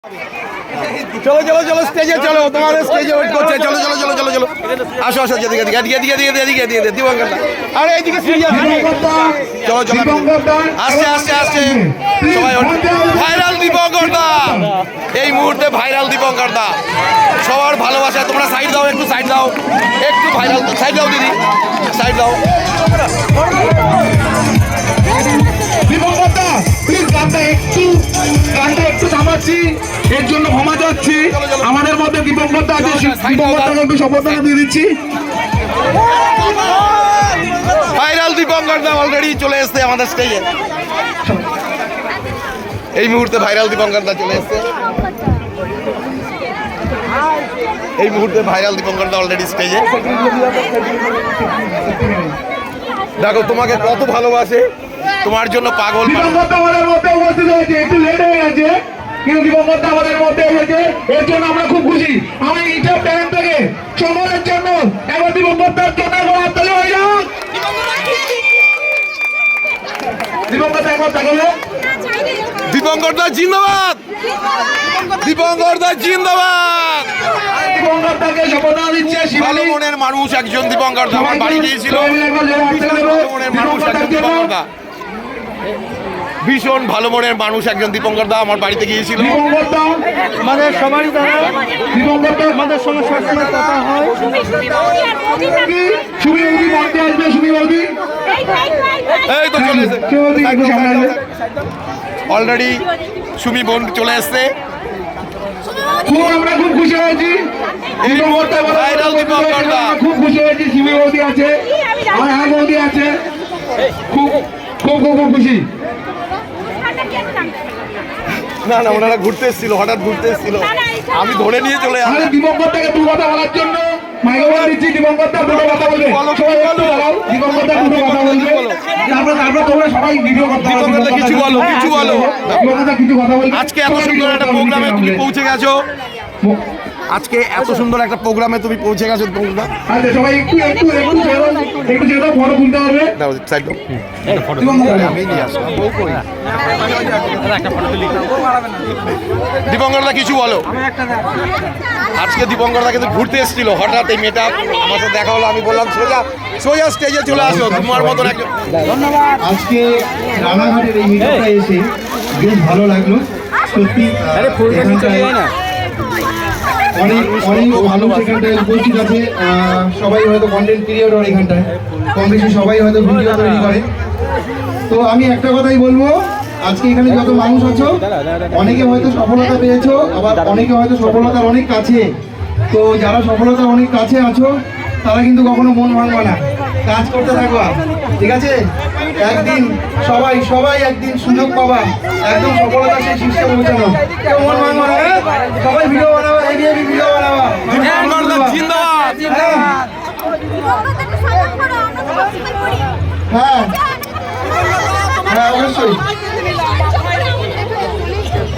চলো চলো চলো স্টেজে চলো, তোমার স্টেজে ওয়েট করছে। চলো চলো চলো চলো চলো, আসো আসো, এদিকে এদিকে এদিকে এদিকে এদিকে এদিকে এদিকে দিবঙ্কর, আরে এইদিকে সিঁড়ি আছে। চলো চলো, আসছে আসছে আসছে সবাই। ভাইরাল দীপঙ্কর দা, এই মুহূর্তে ভাইরাল দীপঙ্কর দা, সবার ভালোবাসা। তোমরা সাইড দাও, একটু সাইড দাও, একটু ভাইরাল সাইড দাও দিদি, সাইড দাও। একটু থামাচ্ছি, এর জন্য ক্ষমা চাচ্ছি। আমাদের মধ্যে দীপঙ্কর দা আছে, দীপঙ্করদাকে একটু শপথটা দিয়ে দিচ্ছি। ভাইরাল দীপঙ্কর দা অলরেডি চলে এসছে আমাদের স্টেজে। এই মুহূর্তে ভাইরাল দীপঙ্কর দা চলে এসছে, এই মুহূর্তে ভাইরাল দীপঙ্কর দা অলরেডি স্টেজে। দেখো তোমাকে কত ভালোবাসে, তোমার জন্য পাগল। দীপঙ্কর দা আমাদের মধ্যে উপস্থিত হয়েছে, একটু লেট হয়ে গেছে, কিন্তু দীপঙ্কর দা আমাদের মধ্যে এসেছে, এর জন্য আমরা খুব খুশি। আমি ইউটিউব চ্যানেল থেকে সকলের জন্য এবার দীপঙ্কর দার জন্য হাততালি হয়ে যাক। দীপঙ্কর দা একবার তাকাবো। দীপঙ্কর দা জিন্দাবাদ, দীপঙ্কর দা জিন্দাবাদ। দীপঙ্কর দাকে শপথ দিচ্ছে। ভালো মনের মানুষ একজন দীপঙ্কর দা, আমার বাড়ি গিয়েছিল। ভালো মনের মানুষ একজন দীপঙ্কর দা, ভীষণ ভালো মনের মানুষ একজন দীপঙ্কর দা আমার বাড়িতে গিয়েছিল। আমাদের সবারই দ্বারা আমাদের সঙ্গে সবসময় কথা হয়। এই তো চলে এসে অলরেডি সুমি বোন চলে এসছে। আমরা খুব খুশি হয়েছি, ভাইরাল দীপঙ্কর দা খুব খুশি হয়েছি। শিবি বৌদি আছে, আমার বৌদি আছে, খুব খুব খুব খুব খুশি। না না, ওনারা ঘুরতে এসেছিল, হঠাৎ ঘুরতে এসেছিল, আমি ধরে নিয়ে চলে আসলাম। দীপঙ্কর দাকে দু কথা বলার জন্য মাইক্রোফোন দিচ্ছি। দীপঙ্কর দা দুটো কথা বলবে, দীপঙ্কর দা দুটো কথা বলবে, তারপর তোমরা সবাই ভিডিও করতে হবে। দীপঙ্কর দা কিছু বলো, কিছু বলো। দীপঙ্কর দা কিছু কথা বলবে। আজকে এত সুন্দর একটা প্রোগ্রামে তুমি পৌঁছে গেছো, আজকে এত সুন্দর একটা প্রোগ্রামে তুমি পৌঁছে গেছো দীপঙ্কর দা। আচ্ছা সবাই একটু একটু একটু একটু যেটা ফটো তুলতে হবে। দাও সাইড দাও, আমি নিয়ে আসলাম। দীপঙ্কর দা কিছু বলো। আজকে দীপঙ্কর দা কিন্তু ঘুরতে এসেছিল, হঠাৎ এই মেয়েটা আমার সাথে দেখা হলো। আমি বললাম সোজা সোজা স্টেজে চলে আসো, তোমার মতন একজন। আজকে রানাঘাটের এই মিটিংটা এসে বেশ ভালো লাগলো সত্যি। অনেক অনেক ভালো এখানটায় উপস্থিত আছে, সবাই হয়তো কন্টেন্ট ক্রিয়েটর, এখানটায় কম বেশি সবাই হয়তো ভিডিও তৈরি করে। তো আমি একটা কথাই বলবো, আজকে এখানে যত মানুষ আছো, অনেকে হয়তো সফলতা পেয়েছো, আবার অনেকে হয়তো সফলতার অনেক কাছে। তো যারা সফলতার অনেক কাছে আছো, তারা কিন্তু কখনো মন ভাঙবা না, কাজ করতে থাকবা, ঠিক আছে? একদিন সবাই সবাই একদিন সুযোগ পাবা, একদম সফলতা সেই শীর্ষে পৌঁছানো। কেউ মন ভাঙবা না, সবাই ভিডিও বানাবা, এগিয়ে ভিডিও বানাবা। হ্যাঁ হ্যাঁ অবশ্যই।